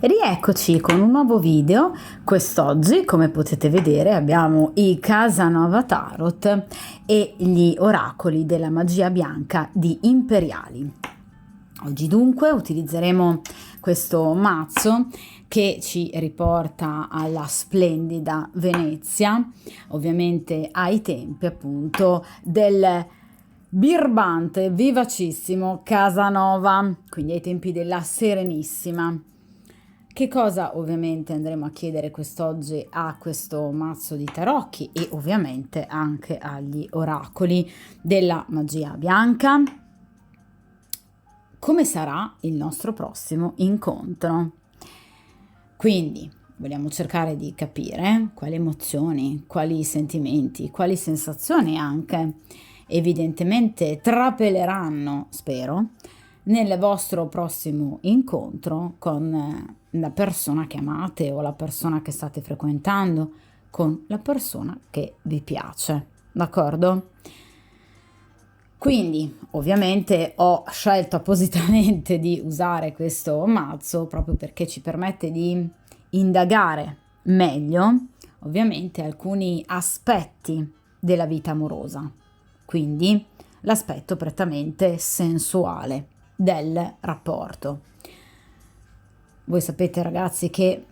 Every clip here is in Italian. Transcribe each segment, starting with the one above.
Rieccoci con un nuovo video. Quest'oggi, come potete vedere, abbiamo i Casanova Tarot e gli oracoli della magia bianca di Imperiali. Oggi dunque utilizzeremo questo mazzo che ci riporta alla splendida Venezia, ovviamente ai tempi appunto del birbante, vivacissimo Casanova, quindi ai tempi della Serenissima. Che cosa ovviamente andremo a chiedere quest'oggi a questo mazzo di tarocchi e ovviamente anche agli oracoli della magia bianca? Come sarà il nostro prossimo incontro? Quindi vogliamo cercare di capire quali emozioni, quali sentimenti, quali sensazioni anche evidentemente trapeleranno, spero, nel vostro prossimo incontro con la persona che amate o la persona che state frequentando, con la persona che vi piace, d'accordo? Quindi ovviamente ho scelto appositamente di usare questo mazzo proprio perché ci permette di indagare meglio ovviamente alcuni aspetti della vita amorosa, quindi l'aspetto prettamente sensuale del rapporto. Voi sapete ragazzi che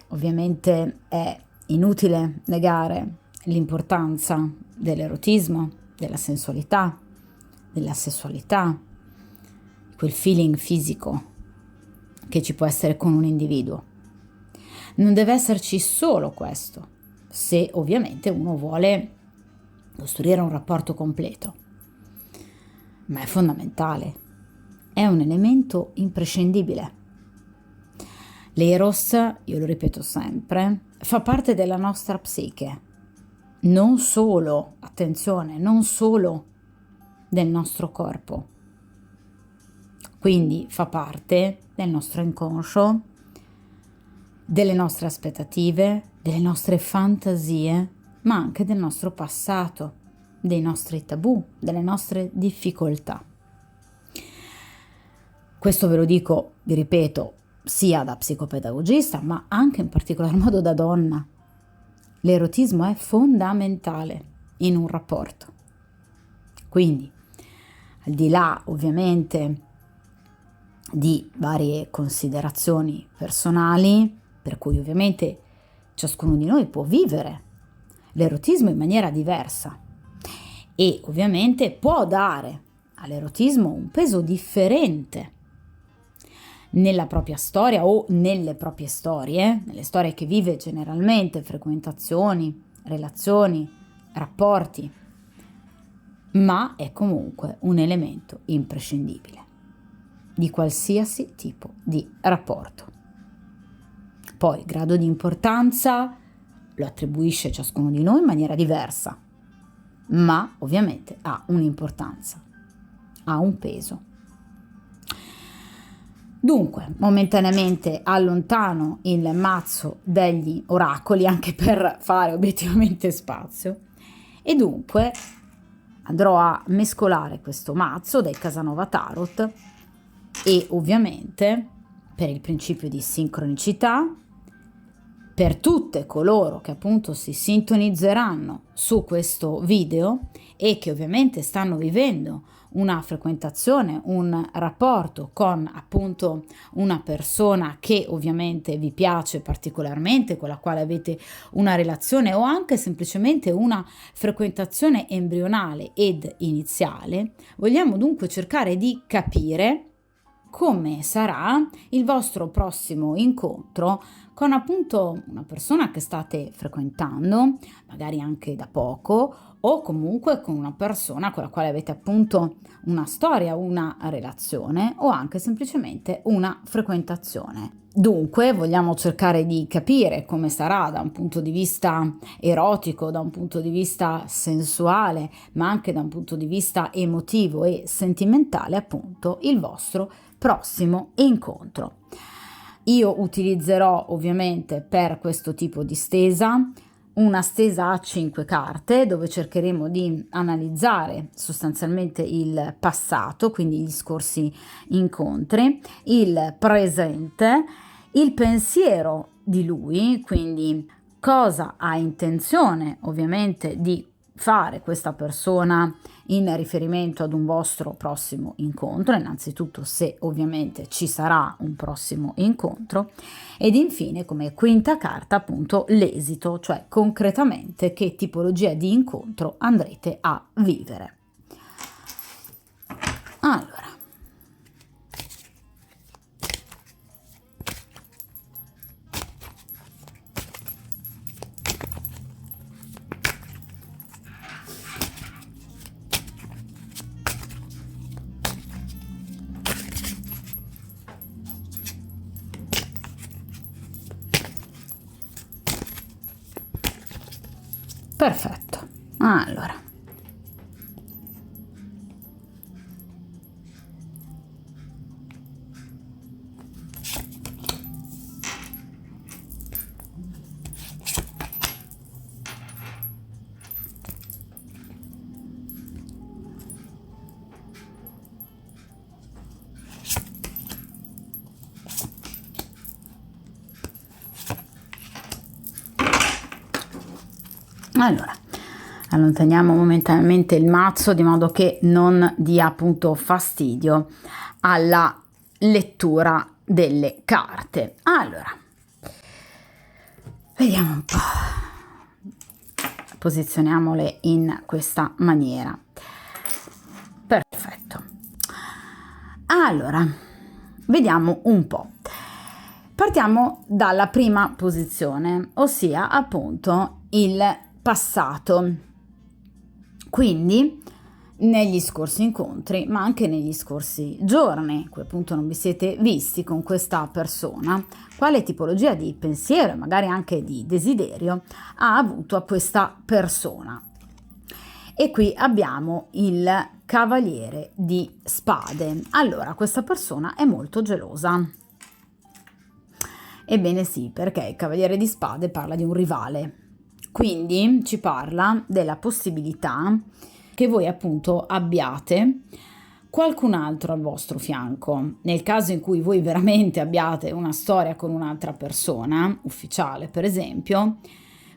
ovviamente è inutile negare l'importanza dell'erotismo, della sensualità, della sessualità, quel feeling fisico che ci può essere con un individuo. Non deve esserci solo questo, se ovviamente uno vuole costruire un rapporto completo, ma è fondamentale, è un elemento imprescindibile. L'eros, io lo ripeto sempre, fa parte della nostra psiche, non solo, attenzione, non solo del nostro corpo, quindi fa parte del nostro inconscio, delle nostre aspettative, delle nostre fantasie, ma anche del nostro passato, dei nostri tabù, delle nostre difficoltà. Questo ve lo dico, vi ripeto, sia da psicopedagogista, ma anche in particolar modo da donna. L'erotismo è fondamentale in un rapporto. Quindi, al di là ovviamente di varie considerazioni personali, per cui ovviamente ciascuno di noi può vivere l'erotismo in maniera diversa e ovviamente può dare all'erotismo un peso differente nella propria storia o nelle proprie storie, nelle storie che vive generalmente, frequentazioni, relazioni, rapporti, ma è comunque un elemento imprescindibile di qualsiasi tipo di rapporto. Poi, grado di importanza lo attribuisce ciascuno di noi in maniera diversa, ma ovviamente ha un'importanza, ha un peso. Dunque, momentaneamente allontano il mazzo degli oracoli anche per fare obiettivamente spazio e dunque andrò a mescolare questo mazzo dei Casanova Tarot e ovviamente per il principio di sincronicità, per tutte coloro che appunto si sintonizzeranno su questo video e che ovviamente stanno vivendo una frequentazione, un rapporto con appunto una persona che ovviamente vi piace particolarmente, con la quale avete una relazione o anche semplicemente una frequentazione embrionale ed iniziale, vogliamo dunque cercare di capire come sarà il vostro prossimo incontro con appunto una persona che state frequentando, magari anche da poco, o comunque con una persona con la quale avete appunto una storia, una relazione o anche semplicemente una frequentazione. Dunque vogliamo cercare di capire come sarà da un punto di vista erotico, da un punto di vista sensuale, ma anche da un punto di vista emotivo e sentimentale appunto il vostro prossimo incontro. Io utilizzerò ovviamente per questo tipo di stesa una stesa a 5 carte dove cercheremo di analizzare sostanzialmente il passato, quindi gli scorsi incontri, il presente il pensiero di lui, quindi cosa ha intenzione ovviamente di fare questa persona in riferimento ad un vostro prossimo incontro, innanzitutto se ovviamente ci sarà un prossimo incontro, ed infine come quinta carta appunto l'esito, cioè concretamente che tipologia di incontro andrete a vivere. Allora, perfetto. Allora, allontaniamo momentaneamente il mazzo di modo che non dia appunto fastidio alla lettura delle carte. Allora, vediamo un po'. Posizioniamole in questa maniera. Perfetto. Allora, vediamo un po'. Partiamo dalla prima posizione, ossia appunto il passato. Quindi negli scorsi incontri, ma anche negli scorsi giorni, cui appunto non vi siete visti con questa persona, quale tipologia di pensiero e magari anche di desiderio ha avuto a questa persona. E qui abbiamo il Cavaliere di Spade. Allora, questa persona è molto gelosa. Ebbene sì, perché il Cavaliere di Spade parla di un rivale. Quindi ci parla della possibilità che voi appunto abbiate qualcun altro al vostro fianco. Nel caso in cui voi veramente abbiate una storia con un'altra persona, ufficiale per esempio,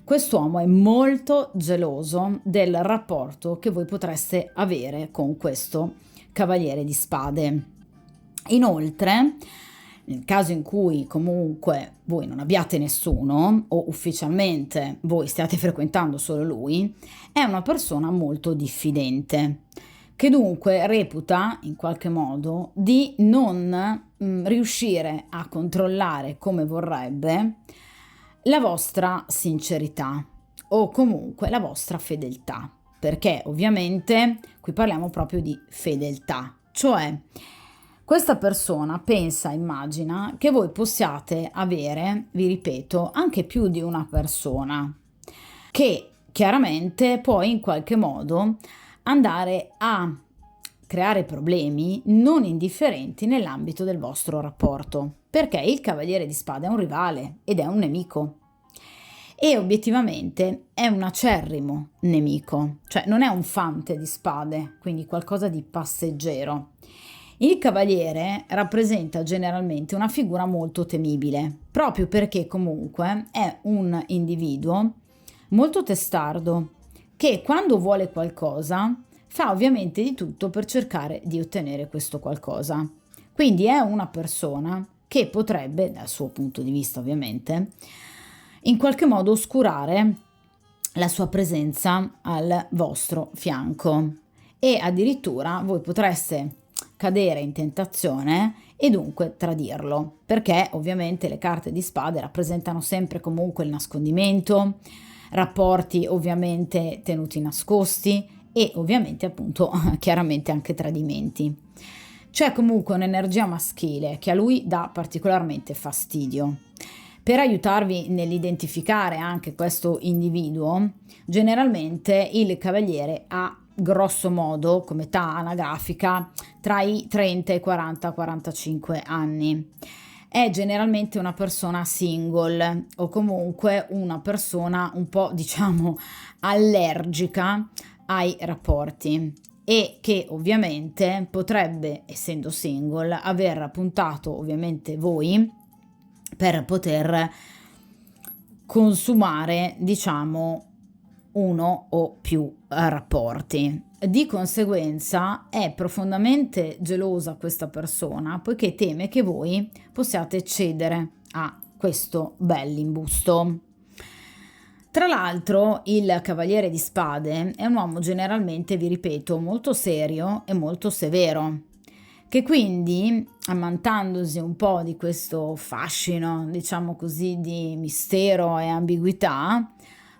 quest'uomo è molto geloso del rapporto che voi potreste avere con questo Cavaliere di Spade. Inoltre, nel caso in cui comunque voi non abbiate nessuno o ufficialmente voi stiate frequentando solo lui, è una persona molto diffidente, che dunque reputa in qualche modo di non riuscire a controllare come vorrebbe la vostra sincerità o comunque la vostra fedeltà, perché ovviamente qui parliamo proprio di fedeltà, cioè questa persona pensa, immagina che voi possiate avere, vi ripeto, anche più di una persona, che chiaramente poi in qualche modo andare a creare problemi non indifferenti nell'ambito del vostro rapporto, perché il Cavaliere di Spade è un rivale ed è un nemico. E obiettivamente è un acerrimo nemico, cioè non è un fante di spade, quindi qualcosa di passeggero. Il cavaliere rappresenta generalmente una figura molto temibile, proprio perché comunque è un individuo molto testardo, che quando vuole qualcosa fa ovviamente di tutto per cercare di ottenere questo qualcosa. Quindi è una persona che potrebbe, dal suo punto di vista ovviamente, in qualche modo oscurare la sua presenza al vostro fianco e addirittura voi potreste cadere in tentazione e dunque tradirlo, perché ovviamente le carte di spade rappresentano sempre comunque il nascondimento, rapporti ovviamente tenuti nascosti e ovviamente appunto chiaramente anche tradimenti. C'è comunque un'energia maschile che a lui dà particolarmente fastidio. Per aiutarvi nell'identificare anche questo individuo, generalmente il cavaliere ha grosso modo come età anagrafica tra i 30 e i 40-45 anni. È generalmente una persona single o comunque una persona un po' diciamo allergica ai rapporti e che ovviamente potrebbe, essendo single, aver puntato ovviamente voi per poter consumare, diciamo, uno o più rapporti. Di conseguenza è profondamente gelosa questa persona, poiché teme che voi possiate cedere a questo bell'imbusto. Tra l'altro il Cavaliere di Spade è un uomo generalmente, vi ripeto, molto serio e molto severo, che quindi, ammantandosi un po' di questo fascino, diciamo così, di mistero e ambiguità,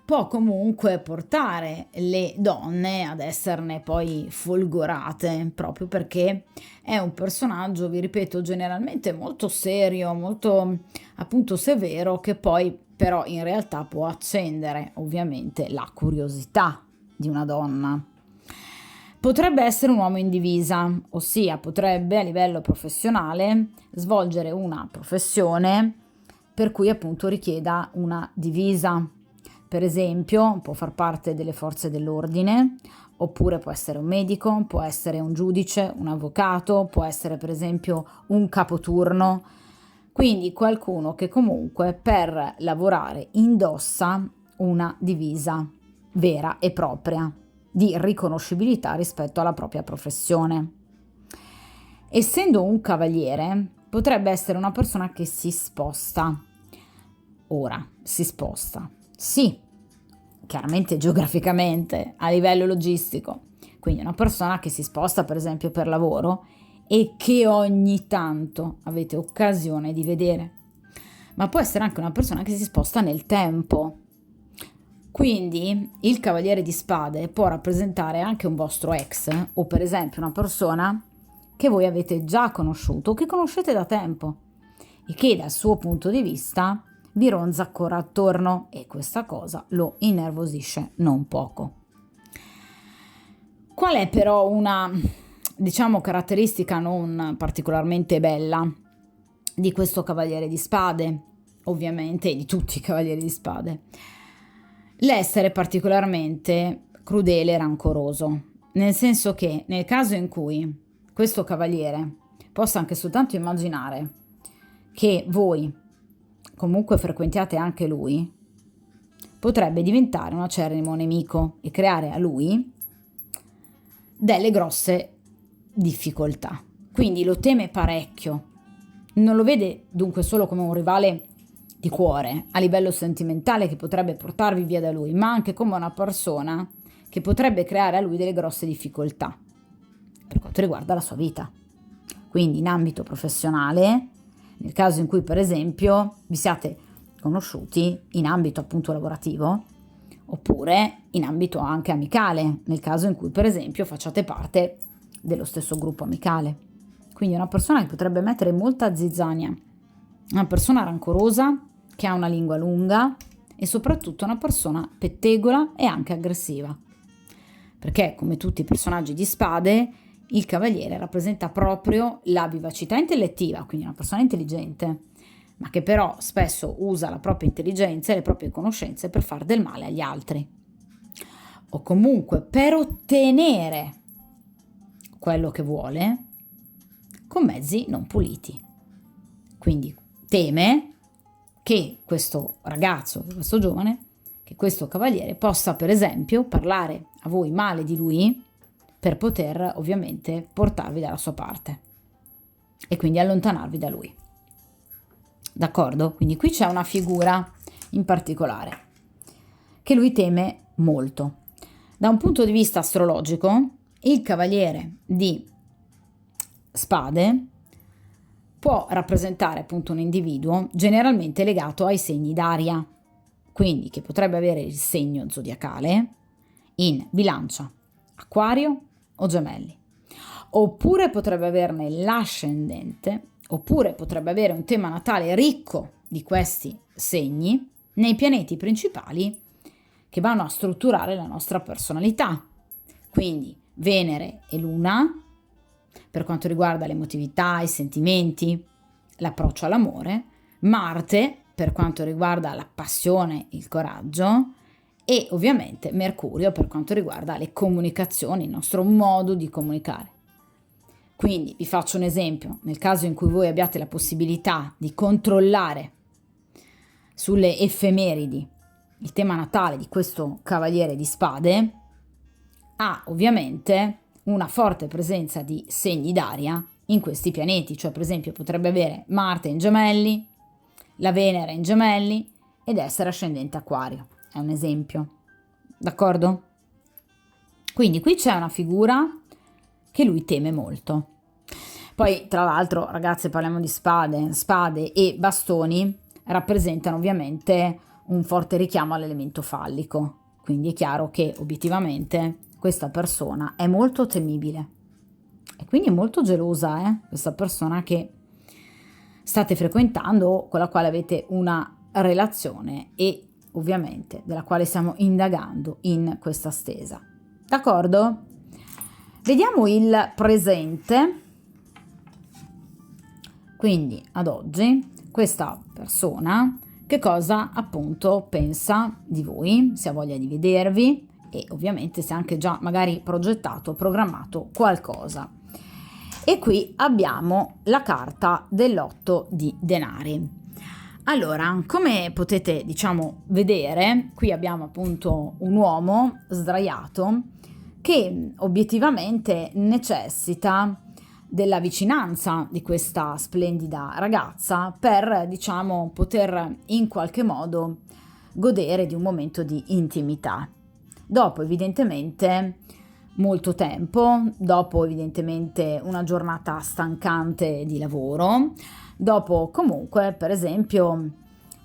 può comunque portare le donne ad esserne poi folgorate, proprio perché è un personaggio, vi ripeto, generalmente molto serio, molto appunto severo, che poi però in realtà può accendere ovviamente la curiosità di una donna. Potrebbe essere un uomo in divisa, ossia potrebbe a livello professionale svolgere una professione per cui appunto richieda una divisa. Per esempio può far parte delle forze dell'ordine, oppure può essere un medico, può essere un giudice, un avvocato, può essere per esempio un capoturno, quindi qualcuno che comunque per lavorare indossa una divisa vera e propria, di riconoscibilità rispetto alla propria professione. Essendo un cavaliere, potrebbe essere una persona che si sposta. Ora, si sposta. Sì, chiaramente geograficamente, a livello logistico. Quindi una persona che si sposta per esempio per lavoro e che ogni tanto avete occasione di vedere. Ma può essere anche una persona che si sposta nel tempo. Quindi il Cavaliere di Spade può rappresentare anche un vostro ex o per esempio una persona che voi avete già conosciuto o che conoscete da tempo e che dal suo punto di vista vi ronza ancora attorno, e questa cosa lo innervosisce non poco. Qual è però una, diciamo, caratteristica non particolarmente bella di questo Cavaliere di Spade, ovviamente, e di tutti i Cavalieri di Spade? L'essere particolarmente crudele e rancoroso, nel senso che nel caso in cui questo cavaliere possa anche soltanto immaginare che voi comunque frequentiate anche lui, potrebbe diventare un acerrimo nemico e creare a lui delle grosse difficoltà. Quindi lo teme parecchio, non lo vede dunque solo come un rivale di cuore a livello sentimentale che potrebbe portarvi via da lui, ma anche come una persona che potrebbe creare a lui delle grosse difficoltà per quanto riguarda la sua vita. Quindi in ambito professionale, nel caso in cui per esempio vi siate conosciuti in ambito appunto lavorativo, oppure in ambito anche amicale, nel caso in cui per esempio facciate parte dello stesso gruppo amicale. Quindi una persona che potrebbe mettere molta zizzania, una persona rancorosa, che ha una lingua lunga e soprattutto una persona pettegola e anche aggressiva. Perché come tutti i personaggi di Spade, il cavaliere rappresenta proprio la vivacità intellettiva, quindi una persona intelligente, ma che però spesso usa la propria intelligenza e le proprie conoscenze per far del male agli altri, o comunque per ottenere quello che vuole con mezzi non puliti. Quindi teme che questo ragazzo, questo giovane, che questo cavaliere possa per esempio parlare a voi male di lui per poter ovviamente portarvi dalla sua parte e quindi allontanarvi da lui. D'accordo? Quindi qui c'è una figura in particolare che lui teme molto. Da un punto di vista astrologico, il Cavaliere di Spade può rappresentare appunto un individuo generalmente legato ai segni d'aria, quindi che potrebbe avere il segno zodiacale in Bilancia, Acquario o Gemelli, oppure potrebbe averne l'ascendente, oppure potrebbe avere un tema natale ricco di questi segni nei pianeti principali che vanno a strutturare la nostra personalità, quindi Venere e Luna per quanto riguarda l'emotività, i sentimenti, l'approccio all'amore, Marte per quanto riguarda la passione, il coraggio e ovviamente Mercurio per quanto riguarda le comunicazioni, il nostro modo di comunicare. Quindi vi faccio un esempio, nel caso in cui voi abbiate la possibilità di controllare sulle effemeridi, il tema natale di questo cavaliere di spade ha ovviamente una forte presenza di segni d'aria in questi pianeti, cioè per esempio potrebbe avere Marte in Gemelli, la Venere in Gemelli ed essere ascendente Acquario, è un esempio, d'accordo? Quindi qui c'è una figura che lui teme molto. Poi tra l'altro, ragazze, parliamo di spade e bastoni rappresentano ovviamente un forte richiamo all'elemento fallico, quindi è chiaro che obiettivamente questa persona è molto temibile e quindi è molto gelosa, questa persona che state frequentando o con la quale avete una relazione e ovviamente della quale stiamo indagando in questa stesa. D'accordo? Vediamo il presente. Quindi ad oggi questa persona che cosa appunto pensa di voi, se ha voglia di vedervi e ovviamente se ha anche già magari progettato, programmato qualcosa. E qui abbiamo la carta dell'8 di denari. Allora, come potete vedere, qui abbiamo appunto un uomo sdraiato che obiettivamente necessita della vicinanza di questa splendida ragazza per, poter in qualche modo godere di un momento di intimità. Dopo evidentemente molto tempo, dopo evidentemente una giornata stancante di lavoro, dopo comunque per esempio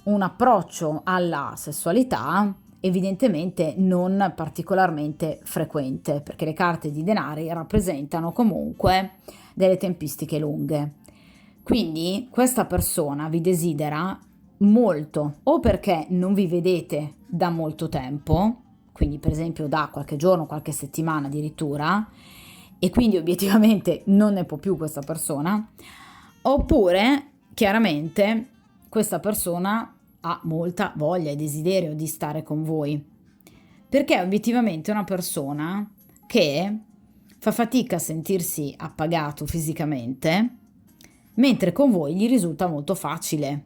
un approccio alla sessualità evidentemente non particolarmente frequente, perché le carte di denari rappresentano comunque delle tempistiche lunghe. Quindi questa persona vi desidera molto, o perché non vi vedete da molto tempo, quindi per esempio da qualche giorno, qualche settimana addirittura, e quindi obiettivamente non ne può più questa persona, oppure chiaramente questa persona ha molta voglia e desiderio di stare con voi, perché è obiettivamente una persona che fa fatica a sentirsi appagato fisicamente, mentre con voi gli risulta molto facile,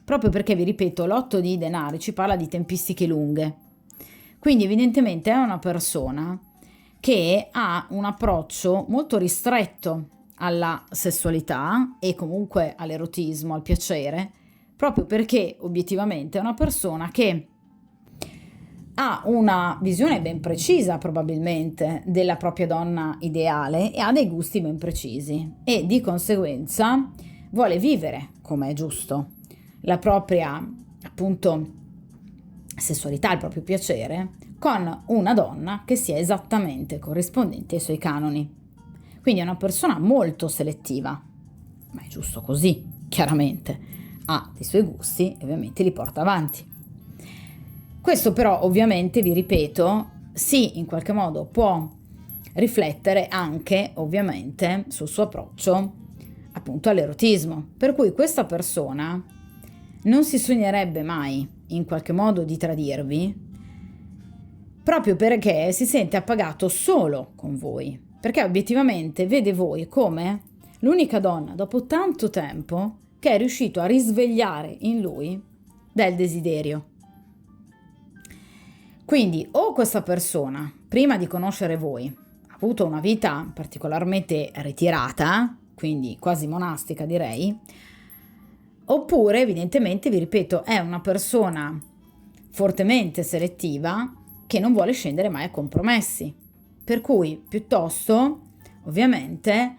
proprio perché, vi ripeto, l'8 di denari ci parla di tempistiche lunghe, quindi evidentemente è una persona che ha un approccio molto ristretto alla sessualità e comunque all'erotismo, al piacere, proprio perché obiettivamente è una persona che ha una visione ben precisa probabilmente della propria donna ideale e ha dei gusti ben precisi e di conseguenza vuole vivere, come è giusto, la propria appunto sessualità, il proprio piacere con una donna che sia esattamente corrispondente ai suoi canoni. Quindi è una persona molto selettiva, ma è giusto così, chiaramente. Ha dei suoi gusti e ovviamente li porta avanti. Questo però ovviamente, vi ripeto, sì, in qualche modo può riflettere anche ovviamente sul suo approccio appunto all'erotismo, per cui questa persona non si sognerebbe mai in qualche modo di tradirvi, proprio perché si sente appagato solo con voi, perché obiettivamente vede voi come l'unica donna dopo tanto tempo che è riuscito a risvegliare in lui del desiderio. Quindi o questa persona, prima di conoscere voi, ha avuto una vita particolarmente ritirata, quindi quasi monastica direi, oppure evidentemente, vi ripeto, è una persona fortemente selettiva che non vuole scendere mai a compromessi, per cui piuttosto ovviamente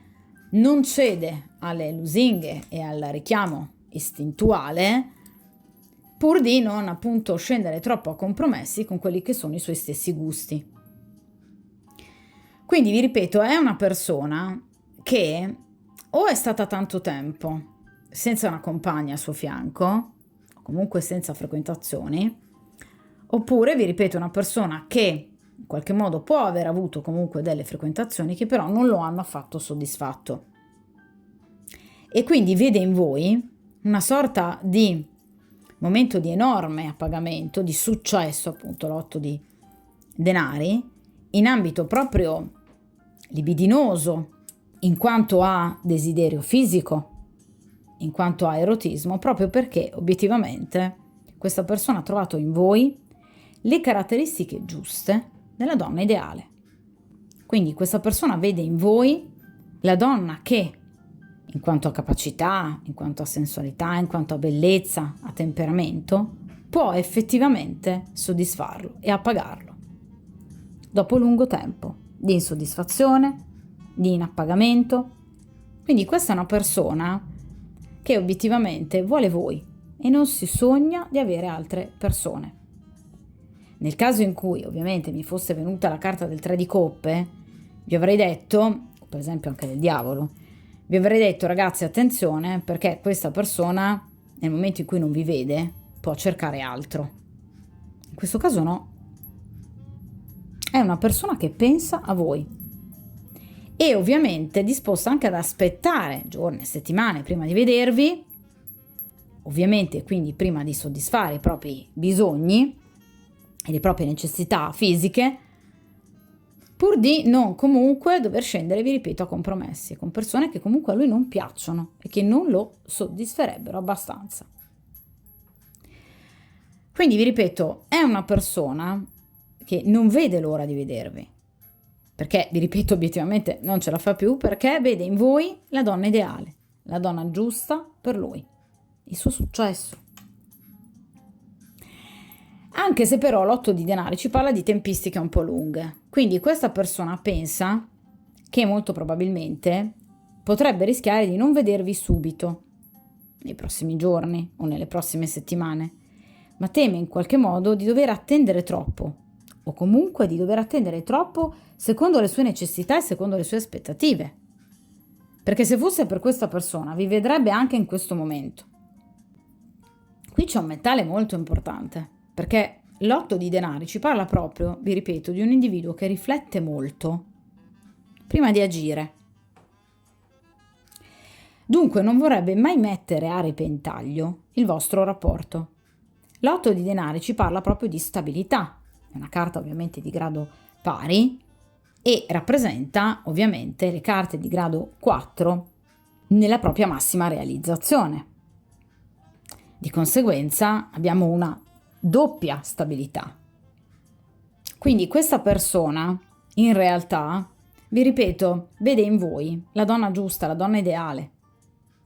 non cede alle lusinghe e al richiamo istintuale pur di non appunto scendere troppo a compromessi con quelli che sono i suoi stessi gusti. Quindi vi ripeto, è una persona che o è stata tanto tempo senza una compagna al suo fianco, o comunque senza frequentazioni, oppure vi ripeto è una persona che in qualche modo può aver avuto comunque delle frequentazioni che però non lo hanno affatto soddisfatto. E quindi vede in voi una sorta di momento di enorme appagamento, di successo, appunto l'8 di denari, in ambito proprio libidinoso, in quanto a desiderio fisico, in quanto a erotismo, proprio perché obiettivamente questa persona ha trovato in voi le caratteristiche giuste della donna ideale. Quindi questa persona vede in voi la donna che, in quanto a capacità, in quanto a sensualità, in quanto a bellezza, a temperamento, può effettivamente soddisfarlo e appagarlo. Dopo lungo tempo di insoddisfazione, di inappagamento. Quindi questa è una persona che obiettivamente vuole voi e non si sogna di avere altre persone. Nel caso in cui ovviamente mi fosse venuta la carta del 3 di coppe, vi avrei detto, o per esempio anche del diavolo, vi avrei detto ragazzi attenzione perché questa persona nel momento in cui non vi vede può cercare altro. In questo caso no. È una persona che pensa a voi e ovviamente è disposta anche ad aspettare giorni e settimane prima di vedervi, ovviamente quindi prima di soddisfare i propri bisogni e le proprie necessità fisiche, pur di non comunque dover scendere, vi ripeto, a compromessi con persone che comunque a lui non piacciono e che non lo soddisferebbero abbastanza. Quindi vi ripeto, è una persona che non vede l'ora di vedervi, perché vi ripeto obiettivamente non ce la fa più, perché vede in voi la donna ideale, la donna giusta per lui, il suo successo. Anche se però l'8 di denari ci parla di tempistiche un po' lunghe, quindi questa persona pensa che molto probabilmente potrebbe rischiare di non vedervi subito, nei prossimi giorni o nelle prossime settimane, ma teme in qualche modo di dover attendere troppo, o comunque di dover attendere troppo secondo le sue necessità e secondo le sue aspettative. Perché se fosse per questa persona vi vedrebbe anche in questo momento. Qui c'è un mentale molto importante, perché l'8 di denari ci parla proprio, vi ripeto, di un individuo che riflette molto prima di agire. Dunque non vorrebbe mai mettere a repentaglio il vostro rapporto. L'8 di denari ci parla proprio di stabilità, è una carta ovviamente di grado pari e rappresenta ovviamente le carte di grado 4 nella propria massima realizzazione. Di conseguenza abbiamo una doppia stabilità. Quindi questa persona in realtà, vi ripeto, vede in voi la donna giusta, la donna ideale,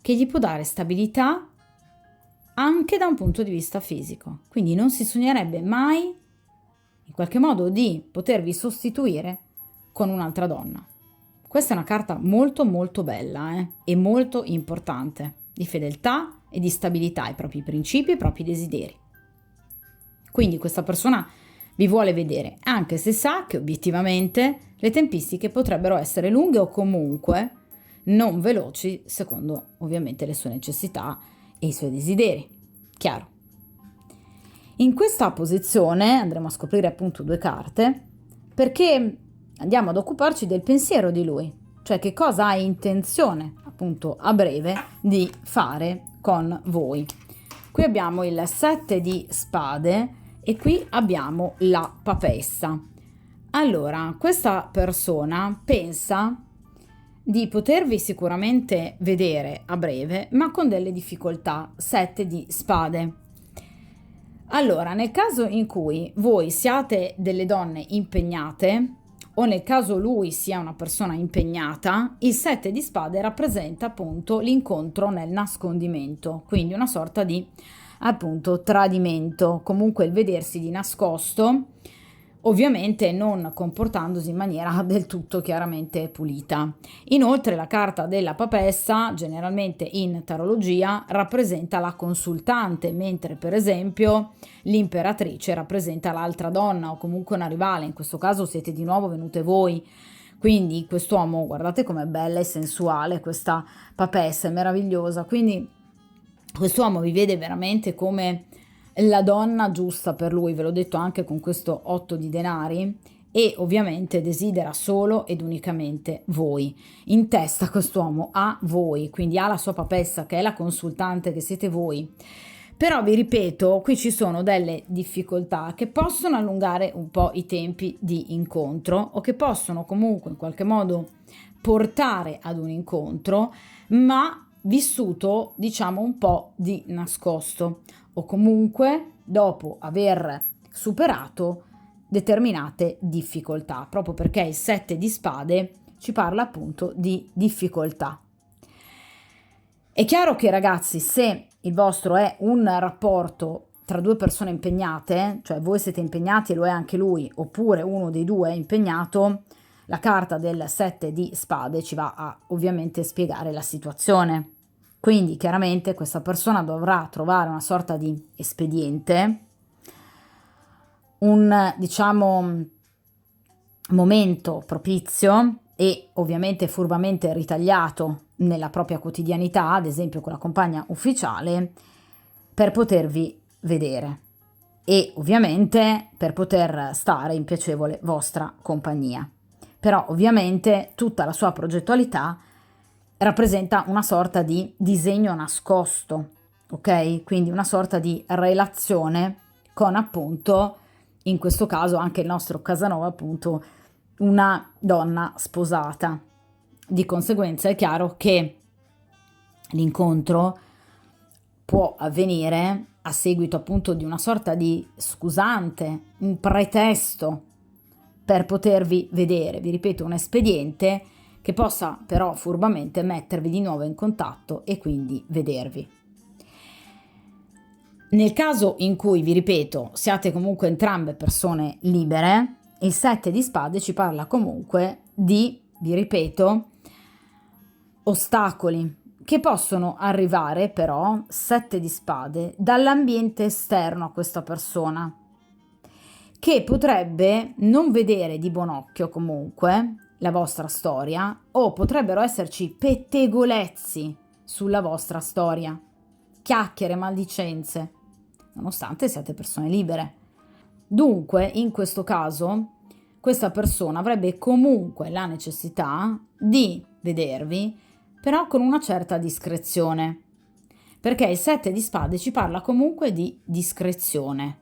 che gli può dare stabilità anche da un punto di vista fisico. Quindi non si sognerebbe mai in qualche modo di potervi sostituire con un'altra donna. Questa è una carta molto molto bella e molto importante, di fedeltà e di stabilità ai propri principi e ai propri desideri. Quindi questa persona vi vuole vedere, anche se sa che obiettivamente le tempistiche potrebbero essere lunghe o comunque non veloci secondo ovviamente le sue necessità e i suoi desideri. Chiaro? In questa posizione andremo a scoprire appunto 2 carte perché andiamo ad occuparci del pensiero di lui, cioè che cosa ha intenzione appunto a breve di fare con voi. Qui abbiamo il 7 di spade e qui abbiamo la papessa. Allora, questa persona pensa di potervi sicuramente vedere a breve, ma con delle difficoltà. 7 di spade. Allora, nel caso in cui voi siate delle donne impegnate, o nel caso lui sia una persona impegnata, il 7 di spade rappresenta appunto l'incontro nel nascondimento, quindi una sorta di appunto tradimento, comunque il vedersi di nascosto, ovviamente non comportandosi in maniera del tutto chiaramente pulita. Inoltre la carta della papessa, generalmente in tarologia, rappresenta la consultante, mentre per esempio l'imperatrice rappresenta l'altra donna o comunque una rivale, in questo caso siete di nuovo venute voi. Quindi quest'uomo, guardate com'è bella e sensuale questa papessa, è meravigliosa, quindi quest'uomo vi vede veramente come la donna giusta per lui, ve l'ho detto anche con questo 8 di denari, e ovviamente desidera solo ed unicamente voi. In testa quest'uomo ha voi, quindi ha la sua papessa che è la consultante, che siete voi. Però vi ripeto, qui ci sono delle difficoltà che possono allungare un po' i tempi di incontro o che possono comunque in qualche modo portare ad un incontro, ma vissuto, diciamo, un po' di nascosto, o comunque dopo aver superato determinate difficoltà, proprio perché il 7 di spade ci parla appunto di difficoltà. È chiaro che, ragazzi, se il vostro è un rapporto tra due persone impegnate, cioè voi siete impegnati e lo è anche lui, oppure uno dei due è impegnato, la carta del 7 di spade ci va a ovviamente spiegare la situazione. Quindi chiaramente questa persona dovrà trovare una sorta di espediente, un, diciamo, momento propizio e ovviamente furbamente ritagliato nella propria quotidianità, ad esempio con la compagna ufficiale, per potervi vedere e ovviamente per poter stare in piacevole vostra compagnia. Però ovviamente tutta la sua progettualità rappresenta una sorta di disegno nascosto, ok? Quindi una sorta di relazione con appunto, in questo caso anche il nostro Casanova, appunto, una donna sposata. Di conseguenza è chiaro che l'incontro può avvenire a seguito appunto di una sorta di scusante, un pretesto per potervi vedere, vi ripeto, un espediente che possa però furbamente mettervi di nuovo in contatto e quindi vedervi. Nel caso in cui, vi ripeto, siate comunque entrambe persone libere, il 7 di spade ci parla comunque di, vi ripeto, ostacoli che possono arrivare però, 7 di spade, dall'ambiente esterno a questa persona, che potrebbe non vedere di buon occhio comunque la vostra storia, o potrebbero esserci pettegolezzi sulla vostra storia, chiacchiere, maldicenze, nonostante siate persone libere. Dunque, in questo caso, questa persona avrebbe comunque la necessità di vedervi, però con una certa discrezione, perché il 7 di spade ci parla comunque di discrezione.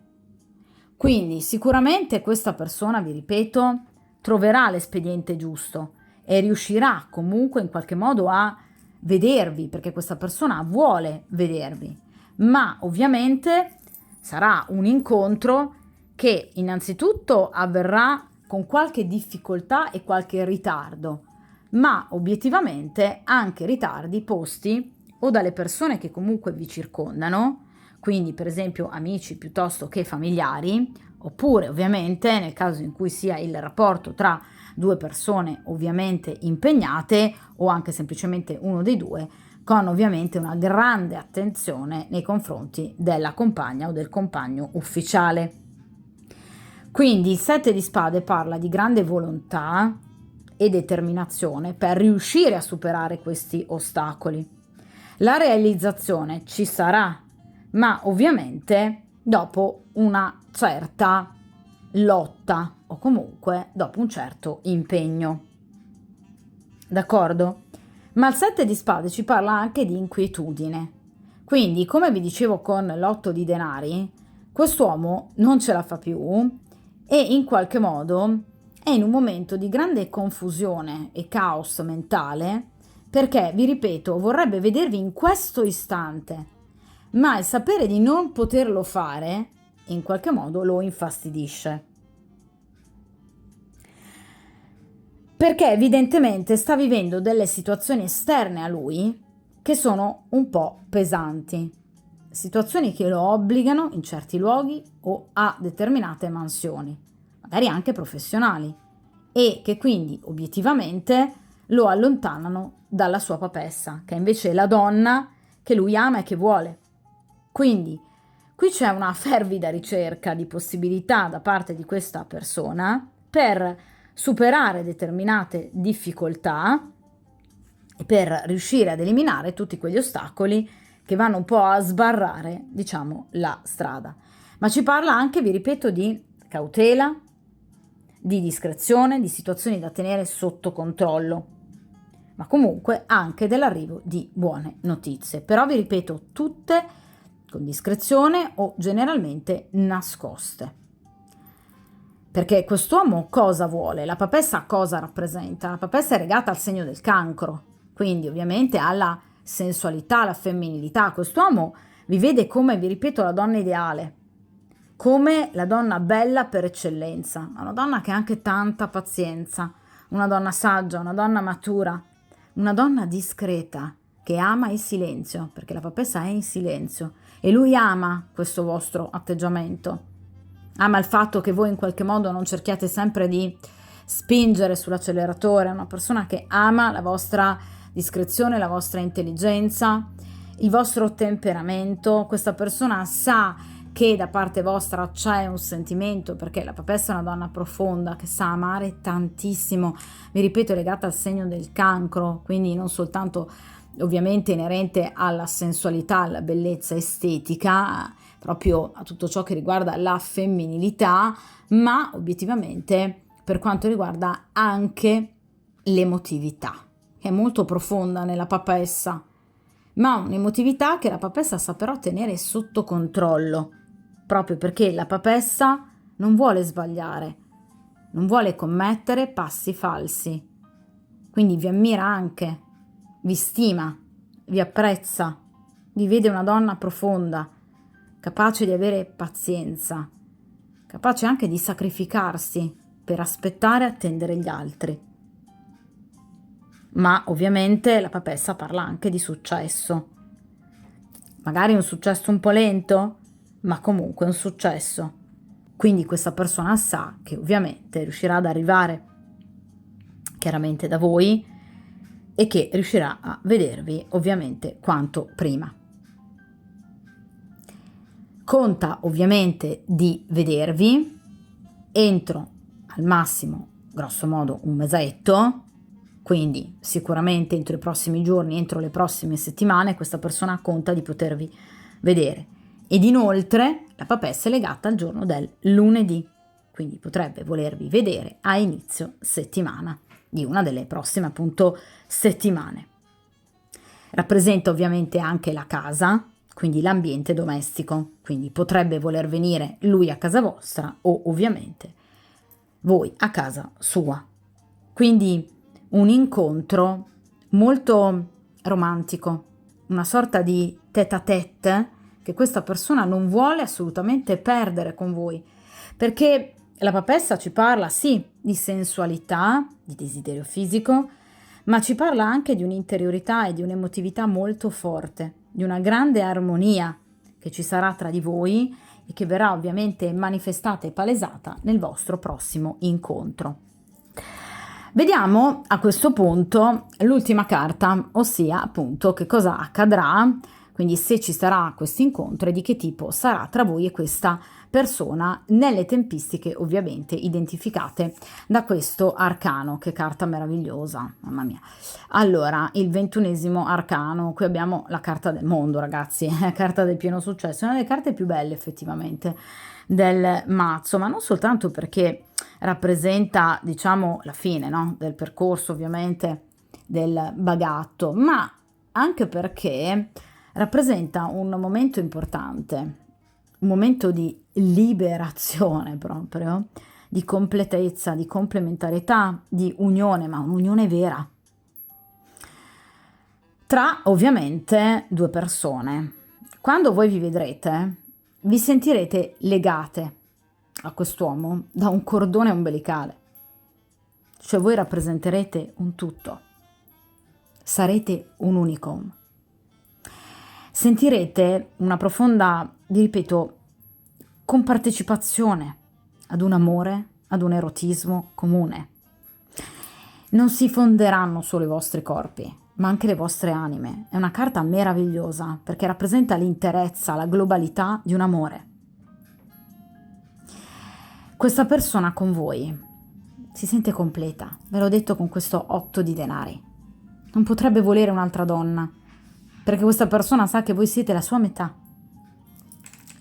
Quindi sicuramente questa persona, vi ripeto, troverà l'espediente giusto e riuscirà comunque in qualche modo a vedervi, perché questa persona vuole vedervi, ma ovviamente sarà un incontro che innanzitutto avverrà con qualche difficoltà e qualche ritardo, ma obiettivamente anche ritardi posti o dalle persone che comunque vi circondano, quindi per esempio amici piuttosto che familiari, oppure ovviamente nel caso in cui sia il rapporto tra due persone ovviamente impegnate o anche semplicemente uno dei due, con ovviamente una grande attenzione nei confronti della compagna o del compagno ufficiale. Quindi il 7 di spade parla di grande volontà e determinazione per riuscire a superare questi ostacoli. La realizzazione ci sarà, ma ovviamente dopo una certa lotta o comunque dopo un certo impegno. D'accordo? Ma il 7 di spade ci parla anche di inquietudine. Quindi, come vi dicevo con l'8 di denari, quest'uomo non ce la fa più e in qualche modo è in un momento di grande confusione e caos mentale perché, vi ripeto, vorrebbe vedervi in questo istante, ma il sapere di non poterlo fare in qualche modo lo infastidisce. Perché evidentemente sta vivendo delle situazioni esterne a lui che sono un po' pesanti, situazioni che lo obbligano in certi luoghi o a determinate mansioni, magari anche professionali, e che quindi obiettivamente lo allontanano dalla sua papessa, che invece è la donna che lui ama e che vuole. Quindi qui c'è una fervida ricerca di possibilità da parte di questa persona per superare determinate difficoltà e per riuscire ad eliminare tutti quegli ostacoli che vanno un po' a sbarrare, diciamo, la strada. Ma ci parla anche, vi ripeto, di cautela, di discrezione, di situazioni da tenere sotto controllo, ma comunque anche dell'arrivo di buone notizie. Però vi ripeto, tutte con discrezione o generalmente nascoste. Perché quest'uomo cosa vuole? La papessa cosa rappresenta? La papessa è legata al segno del cancro, quindi ovviamente alla sensualità, la femminilità. Quest'uomo vi vede come, vi ripeto, la donna ideale, come la donna bella per eccellenza, una donna che ha anche tanta pazienza, una donna saggia, una donna matura, una donna discreta, che ama il silenzio, perché la papessa è in silenzio e lui ama questo vostro atteggiamento, ama il fatto che voi in qualche modo non cerchiate sempre di spingere sull'acceleratore, è una persona che ama la vostra discrezione, la vostra intelligenza, il vostro temperamento. Questa persona sa che da parte vostra c'è un sentimento, perché la papessa è una donna profonda che sa amare tantissimo, vi ripeto, è legata al segno del cancro, quindi non soltanto ovviamente inerente alla sensualità, alla bellezza estetica, proprio a tutto ciò che riguarda la femminilità, ma obiettivamente per quanto riguarda anche l'emotività, che è molto profonda nella papessa, ma un'emotività che la papessa sa però tenere sotto controllo, proprio perché la papessa non vuole sbagliare, non vuole commettere passi falsi, quindi vi ammira anche, vi stima, vi apprezza, vi vede una donna profonda, capace di avere pazienza, capace anche di sacrificarsi per aspettare e attendere gli altri. Ma ovviamente la papessa parla anche di successo, magari un successo un po' lento, ma comunque un successo. Quindi questa persona sa che ovviamente riuscirà ad arrivare chiaramente da voi e che riuscirà a vedervi ovviamente quanto prima. Conta ovviamente di vedervi entro al massimo, grosso modo, un mesetto, quindi sicuramente entro i prossimi giorni, entro le prossime settimane, questa persona conta di potervi vedere. Ed inoltre la papessa è legata al giorno del lunedì, quindi potrebbe volervi vedere a inizio settimana, di una delle prossime appunto settimane. Rappresenta ovviamente anche la casa, quindi l'ambiente domestico, quindi potrebbe voler venire lui a casa vostra o ovviamente voi a casa sua. Quindi un incontro molto romantico, una sorta di tête-à-tête che questa persona non vuole assolutamente perdere con voi, perché la papessa ci parla sì di sensualità, di desiderio fisico, ma ci parla anche di un'interiorità e di un'emotività molto forte, di una grande armonia che ci sarà tra di voi e che verrà ovviamente manifestata e palesata nel vostro prossimo incontro. Vediamo a questo punto l'ultima carta, ossia appunto che cosa accadrà, quindi se ci sarà questo incontro e di che tipo sarà tra voi e questa persona nelle tempistiche ovviamente identificate da questo arcano. Che carta meravigliosa, mamma mia. Allora, il 21esimo arcano, qui abbiamo la carta del mondo, ragazzi, la carta del pieno successo, è una delle carte più belle effettivamente del mazzo, ma non soltanto perché rappresenta, diciamo, la fine, no? Del percorso ovviamente del bagatto, ma anche perché rappresenta un momento importante, un momento di liberazione proprio, di completezza, di complementarietà, di unione, ma un'unione vera, tra ovviamente due persone. Quando voi vi vedrete, vi sentirete legate a quest'uomo da un cordone ombelicale, cioè voi rappresenterete un tutto, sarete un unicum. Sentirete una profonda, vi ripeto, compartecipazione ad un amore, ad un erotismo comune. Non si fonderanno solo i vostri corpi, ma anche le vostre anime. È una carta meravigliosa perché rappresenta l'interezza, la globalità di un amore. Questa persona con voi si sente completa, ve l'ho detto con questo 8 di denari. Non potrebbe volere un'altra donna, perché questa persona sa che voi siete la sua metà,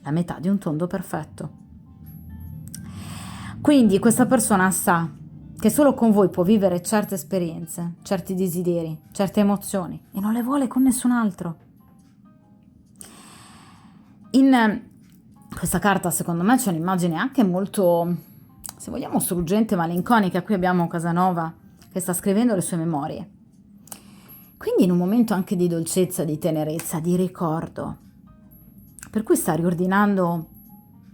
la metà di un tondo perfetto. Quindi questa persona sa che solo con voi può vivere certe esperienze, certi desideri, certe emozioni e non le vuole con nessun altro. In questa carta secondo me c'è un'immagine anche molto, se vogliamo, struggente, malinconica. Qui abbiamo Casanova che sta scrivendo le sue memorie. Quindi in un momento anche di dolcezza, di tenerezza, di ricordo. Per cui sta riordinando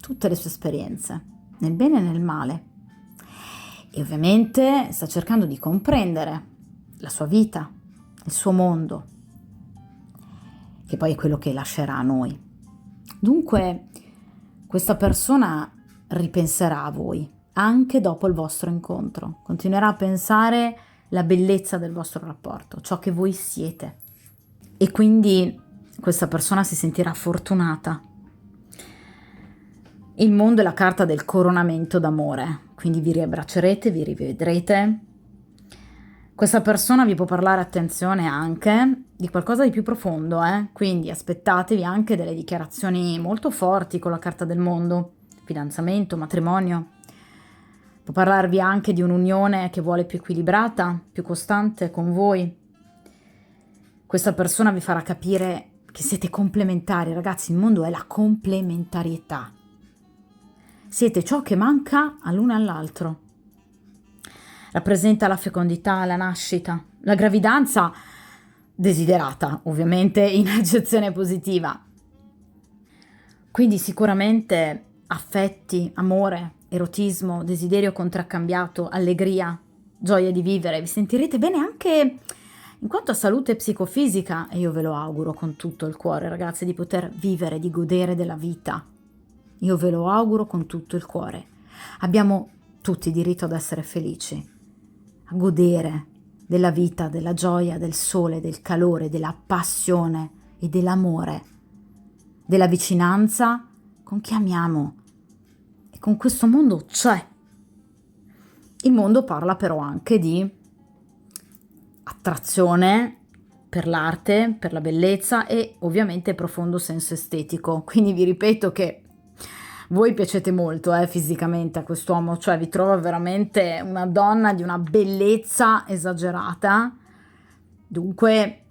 tutte le sue esperienze, nel bene e nel male. E ovviamente sta cercando di comprendere la sua vita, il suo mondo, che poi è quello che lascerà a noi. Dunque, questa persona ripenserà a voi anche dopo il vostro incontro, continuerà a pensare la bellezza del vostro rapporto, ciò che voi siete. E quindi questa persona si sentirà fortunata. Il mondo è la carta del coronamento d'amore, quindi vi riabbraccerete, vi rivedrete. Questa persona vi può parlare, attenzione, anche di qualcosa di più profondo, quindi aspettatevi anche delle dichiarazioni molto forti con la carta del mondo, fidanzamento, matrimonio. Può parlarvi anche di un'unione che vuole più equilibrata, più costante con voi. Questa persona vi farà capire che siete complementari, ragazzi, il mondo è la complementarietà. Siete ciò che manca all'uno e all'altro. Rappresenta la fecondità, la nascita, la gravidanza desiderata, ovviamente in accezione positiva. Quindi sicuramente affetti, amore, erotismo, desiderio contraccambiato, allegria, gioia di vivere. Vi sentirete bene anche in quanto a salute psicofisica, e io ve lo auguro con tutto il cuore, ragazzi, di poter vivere, di godere della vita. Io ve lo auguro con tutto il cuore. Abbiamo tutti diritto ad essere felici, a godere della vita, della gioia, del sole, del calore, della passione e dell'amore, della vicinanza con chi amiamo. E con questo mondo c'è. Il mondo parla però anche di attrazione per l'arte, per la bellezza e ovviamente profondo senso estetico. Quindi vi ripeto che voi piacete molto fisicamente a quest'uomo, cioè vi trova veramente una donna di una bellezza esagerata. Dunque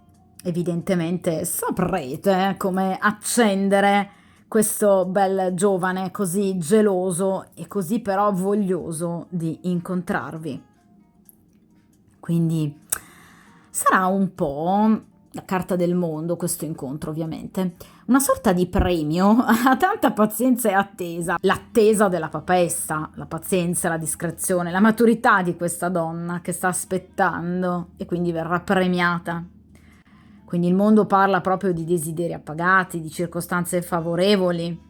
evidentemente saprete come accendere questo bel giovane così geloso e così però voglioso di incontrarvi. Quindi sarà un po' la carta del mondo questo incontro, ovviamente. Una sorta di premio a tanta pazienza e attesa. L'attesa della papessa, la pazienza, la discrezione, la maturità di questa donna che sta aspettando e quindi verrà premiata. Quindi il mondo parla proprio di desideri appagati, di circostanze favorevoli,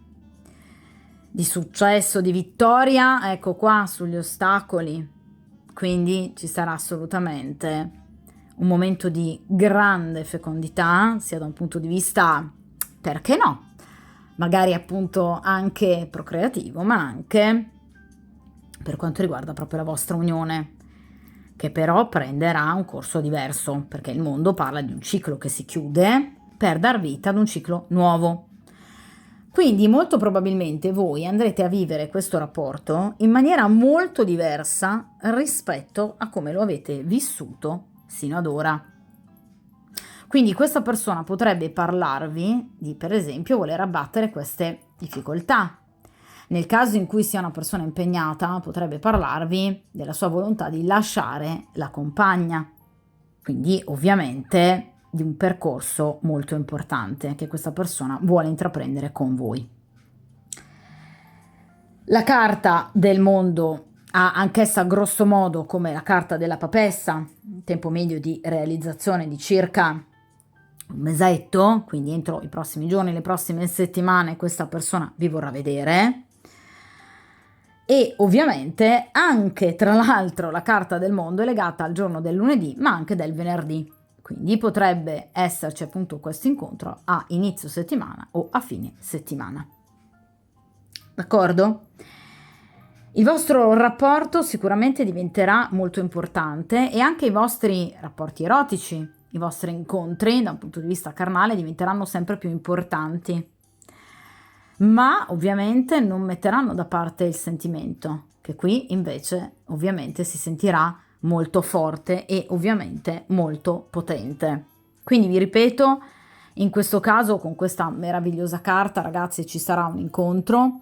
di successo, di vittoria, ecco qua, sugli ostacoli. Quindi ci sarà assolutamente un momento di grande fecondità, sia da un punto di vista, perché no, magari appunto anche procreativo, ma anche per quanto riguarda proprio la vostra unione, che però prenderà un corso diverso, perché il mondo parla di un ciclo che si chiude per dar vita ad un ciclo nuovo. Quindi molto probabilmente voi andrete a vivere questo rapporto in maniera molto diversa rispetto a come lo avete vissuto sino ad ora. Quindi questa persona potrebbe parlarvi di, per esempio, voler abbattere queste difficoltà. Nel caso in cui sia una persona impegnata, potrebbe parlarvi della sua volontà di lasciare la compagna. Quindi, ovviamente, di un percorso molto importante che questa persona vuole intraprendere con voi. La carta del mondo ha anch'essa grosso modo come la carta della papessa, un tempo medio di realizzazione di circa un mesetto, quindi entro i prossimi giorni, le prossime settimane questa persona vi vorrà vedere. E ovviamente anche, tra l'altro, la carta del mondo è legata al giorno del lunedì, ma anche del venerdì. Quindi potrebbe esserci appunto questo incontro a inizio settimana o a fine settimana. D'accordo? Il vostro rapporto sicuramente diventerà molto importante e anche i vostri rapporti erotici, i vostri incontri da un punto di vista carnale diventeranno sempre più importanti. Ma ovviamente non metteranno da parte il sentimento, che qui invece ovviamente si sentirà molto forte e ovviamente molto potente. Quindi vi ripeto, in questo caso con questa meravigliosa carta, ragazzi, ci sarà un incontro,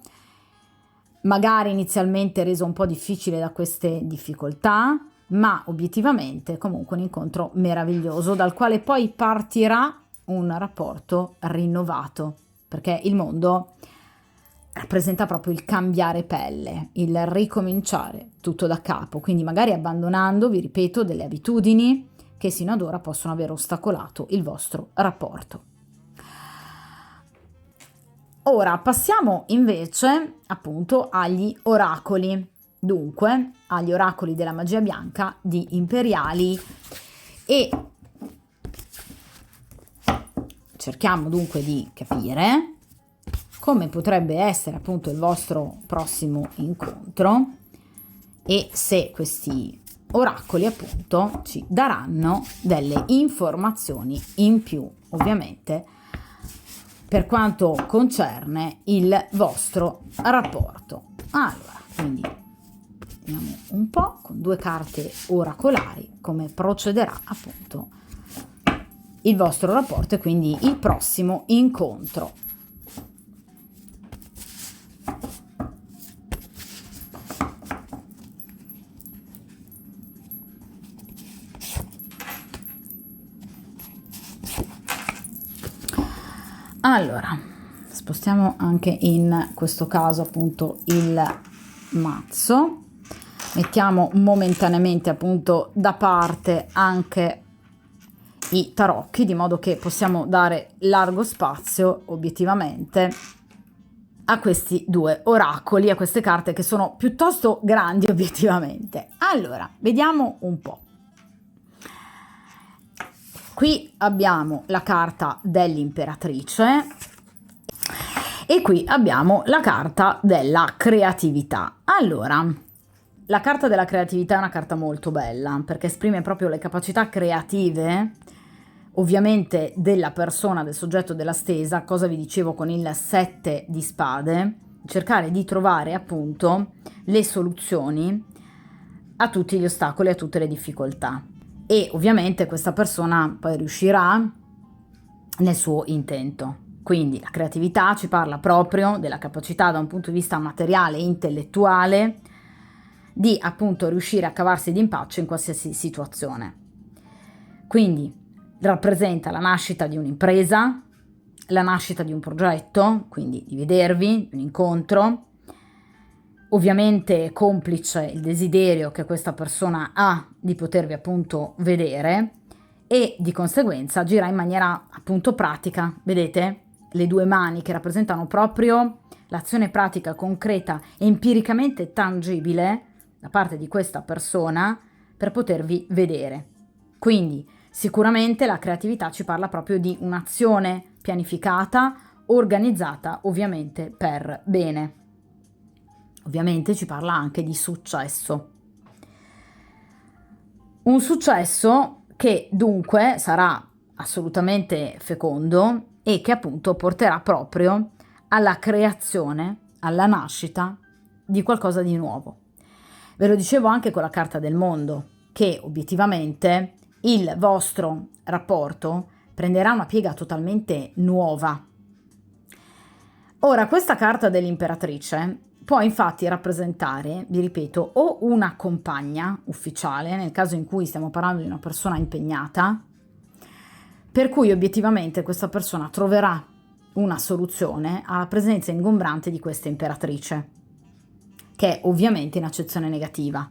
magari inizialmente reso un po' difficile da queste difficoltà, ma obiettivamente comunque un incontro meraviglioso dal quale poi partirà un rapporto rinnovato, perché il mondo rappresenta proprio il cambiare pelle, il ricominciare tutto da capo, quindi magari abbandonando, vi ripeto, delle abitudini che sino ad ora possono aver ostacolato il vostro rapporto. Ora passiamo invece appunto agli oracoli, dunque agli oracoli della magia bianca di Imperiali, e cerchiamo dunque di capire come potrebbe essere appunto il vostro prossimo incontro e se questi oracoli appunto ci daranno delle informazioni in più, ovviamente, per quanto concerne il vostro rapporto. Allora, quindi vediamo un po' con 2 carte oracolari come procederà appunto il vostro rapporto e quindi il prossimo incontro. Allora, spostiamo anche in questo caso appunto il mazzo, mettiamo momentaneamente appunto da parte anche i tarocchi, di modo che possiamo dare largo spazio obiettivamente a questi 2 oracoli, a queste carte che sono piuttosto grandi obiettivamente. Allora, vediamo un po'. Qui abbiamo la carta dell'imperatrice e qui abbiamo la carta della creatività. Allora, la carta della creatività è una carta molto bella perché esprime proprio le capacità creative, ovviamente della persona, del soggetto della stesa. Cosa vi dicevo con il 7 di spade? Cercare di trovare appunto le soluzioni a tutti gli ostacoli, a tutte le difficoltà. E ovviamente questa persona poi riuscirà nel suo intento. Quindi la creatività ci parla proprio della capacità da un punto di vista materiale e intellettuale di appunto riuscire a cavarsi d'impaccio in qualsiasi situazione. Quindi rappresenta la nascita di un'impresa, la nascita di un progetto, quindi di vedervi, un incontro. Ovviamente complice il desiderio che questa persona ha di potervi appunto vedere e di conseguenza agirà in maniera appunto pratica. Vedete? Le 2 mani che rappresentano proprio l'azione pratica, concreta e empiricamente tangibile da parte di questa persona per potervi vedere. Quindi sicuramente la creatività ci parla proprio di un'azione pianificata, organizzata ovviamente per bene. Ovviamente ci parla anche di successo. Un successo che dunque sarà assolutamente fecondo e che appunto porterà proprio alla creazione, alla nascita di qualcosa di nuovo. Ve lo dicevo anche con la carta del mondo, che obiettivamente il vostro rapporto prenderà una piega totalmente nuova. Ora, questa carta dell'imperatrice può infatti rappresentare, vi ripeto, o una compagna ufficiale, nel caso in cui stiamo parlando di una persona impegnata, per cui obiettivamente questa persona troverà una soluzione alla presenza ingombrante di questa imperatrice, che è ovviamente in accezione negativa.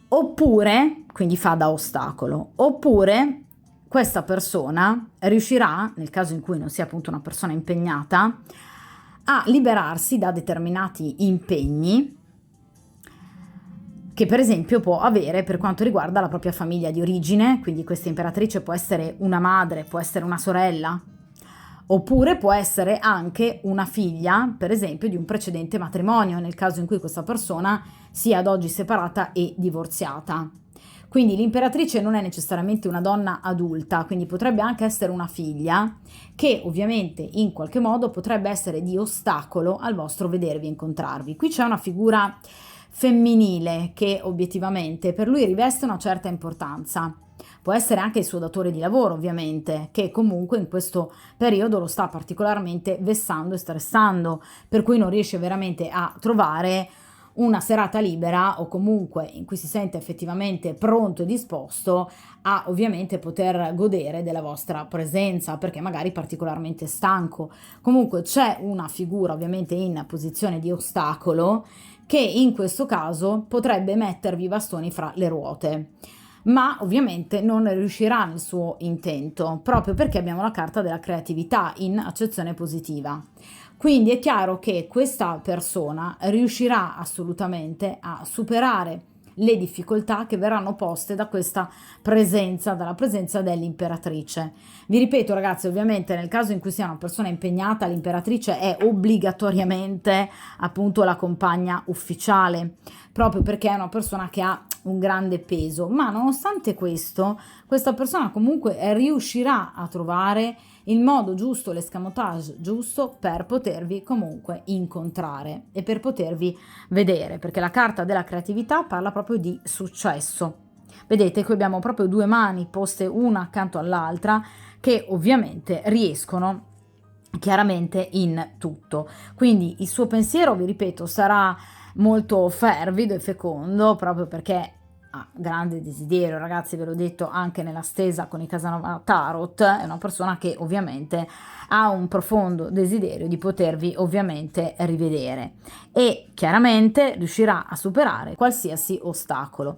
Oppure, quindi fa da ostacolo, oppure questa persona riuscirà, nel caso in cui non sia appunto una persona impegnata, a liberarsi da determinati impegni che per esempio può avere per quanto riguarda la propria famiglia di origine. Quindi questa imperatrice può essere una madre, può essere una sorella, oppure può essere anche una figlia, per esempio, di un precedente matrimonio, nel caso in cui questa persona sia ad oggi separata e divorziata. Quindi l'imperatrice non è necessariamente una donna adulta, quindi potrebbe anche essere una figlia che ovviamente in qualche modo potrebbe essere di ostacolo al vostro vedervi e incontrarvi. Qui c'è una figura femminile che obiettivamente per lui riveste una certa importanza. Può essere anche il suo datore di lavoro, ovviamente, che comunque in questo periodo lo sta particolarmente vessando e stressando, per cui non riesce veramente a trovare una serata libera o comunque in cui si sente effettivamente pronto e disposto a ovviamente poter godere della vostra presenza, perché magari particolarmente stanco. Comunque c'è una figura ovviamente in posizione di ostacolo che in questo caso potrebbe mettervi i bastoni fra le ruote, ma ovviamente non riuscirà nel suo intento, proprio perché abbiamo la carta della creatività in accezione positiva. Quindi è chiaro che questa persona riuscirà assolutamente a superare le difficoltà che verranno poste da questa presenza, dalla presenza dell'imperatrice. Vi ripeto ragazzi, ovviamente nel caso in cui sia una persona impegnata, l'imperatrice è obbligatoriamente appunto la compagna ufficiale, proprio perché è una persona che ha un grande peso, ma nonostante questo, questa persona comunque riuscirà a trovare il modo giusto, l'escamotage giusto per potervi comunque incontrare e per potervi vedere, perché la carta della creatività parla proprio di successo. Vedete, qui abbiamo proprio due mani poste una accanto all'altra che ovviamente riescono chiaramente in tutto. Quindi il suo pensiero, vi ripeto, sarà molto fervido e fecondo, proprio perché ha grande desiderio, ragazzi, ve l'ho detto anche nella stesa con i Casanova Tarot, è una persona che ovviamente ha un profondo desiderio di potervi ovviamente rivedere e chiaramente riuscirà a superare qualsiasi ostacolo.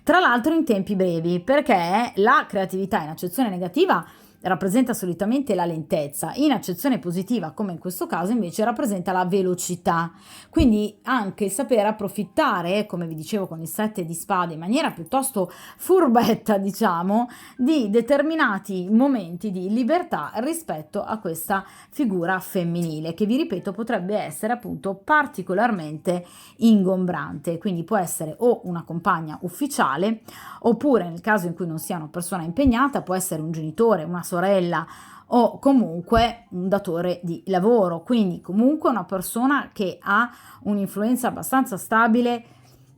Tra l'altro in tempi brevi, perché la creatività in accezione negativa rappresenta solitamente la lentezza, in accezione positiva come in questo caso invece rappresenta la velocità, quindi anche il sapere approfittare, come vi dicevo con il 7 di spade, in maniera piuttosto furbetta diciamo, di determinati momenti di libertà rispetto a questa figura femminile che vi ripeto potrebbe essere appunto particolarmente ingombrante, quindi può essere o una compagna ufficiale oppure nel caso in cui non sia una persona impegnata può essere un genitore, una sorella o comunque un datore di lavoro, quindi comunque una persona che ha un'influenza abbastanza stabile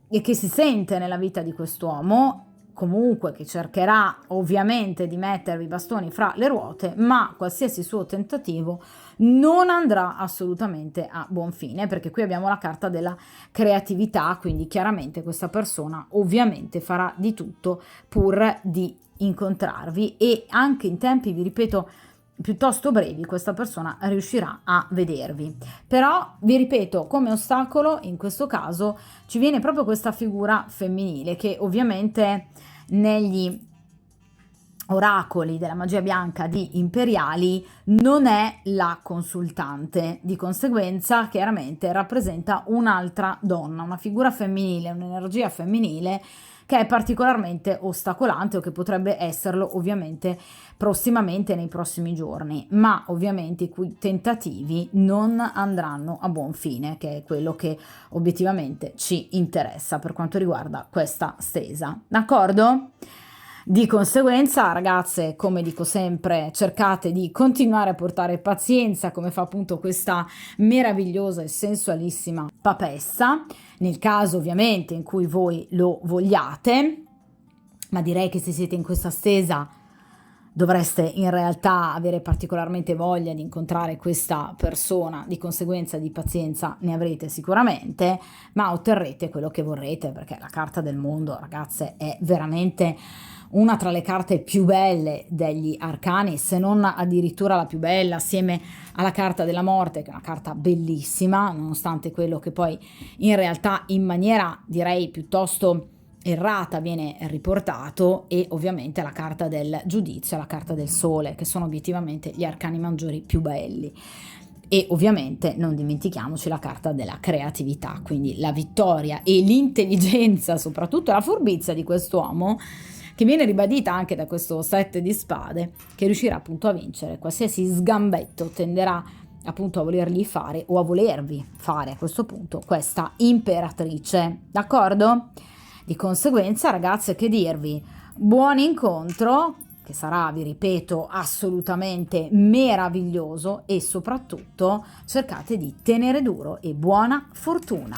e che si sente nella vita di quest'uomo, comunque che cercherà ovviamente di mettervi i bastoni fra le ruote, ma qualsiasi suo tentativo non andrà assolutamente a buon fine, perché qui abbiamo la carta della creatività, quindi chiaramente questa persona ovviamente farà di tutto pur di incontrarvi e anche in tempi, vi ripeto, piuttosto brevi questa persona riuscirà a vedervi. Però vi ripeto, come ostacolo in questo caso ci viene proprio questa figura femminile che ovviamente negli oracoli della magia bianca di Imperiali non è la consultante, di conseguenza chiaramente rappresenta un'altra donna, una figura femminile, un'energia femminile che è particolarmente ostacolante o che potrebbe esserlo ovviamente prossimamente nei prossimi giorni, ma ovviamente i cui tentativi non andranno a buon fine, che è quello che obiettivamente ci interessa per quanto riguarda questa stesa, d'accordo? Di conseguenza, ragazze, come dico sempre, cercate di continuare a portare pazienza, come fa appunto questa meravigliosa e sensualissima papessa, nel caso ovviamente in cui voi lo vogliate, ma direi che se siete in questa stesa dovreste in realtà avere particolarmente voglia di incontrare questa persona, di conseguenza di pazienza ne avrete sicuramente, ma otterrete quello che vorrete, perché la carta del mondo, ragazze, è veramente una tra le carte più belle degli arcani, se non addirittura la più bella, assieme alla carta della morte, che è una carta bellissima, nonostante quello che poi in realtà in maniera direi piuttosto errata viene riportato, e ovviamente la carta del giudizio e la carta del sole, che sono obiettivamente gli arcani maggiori più belli. E ovviamente non dimentichiamoci la carta della creatività, quindi la vittoria e l'intelligenza, soprattutto la furbizia di quest'uomo, che viene ribadita anche da questo 7 di spade, che riuscirà appunto a vincere qualsiasi sgambetto tenderà appunto a volergli fare o a volervi fare a questo punto questa imperatrice, d'accordo? Di conseguenza, ragazze, che dirvi? Buon incontro, che sarà, vi ripeto, assolutamente meraviglioso, e soprattutto cercate di tenere duro e buona fortuna.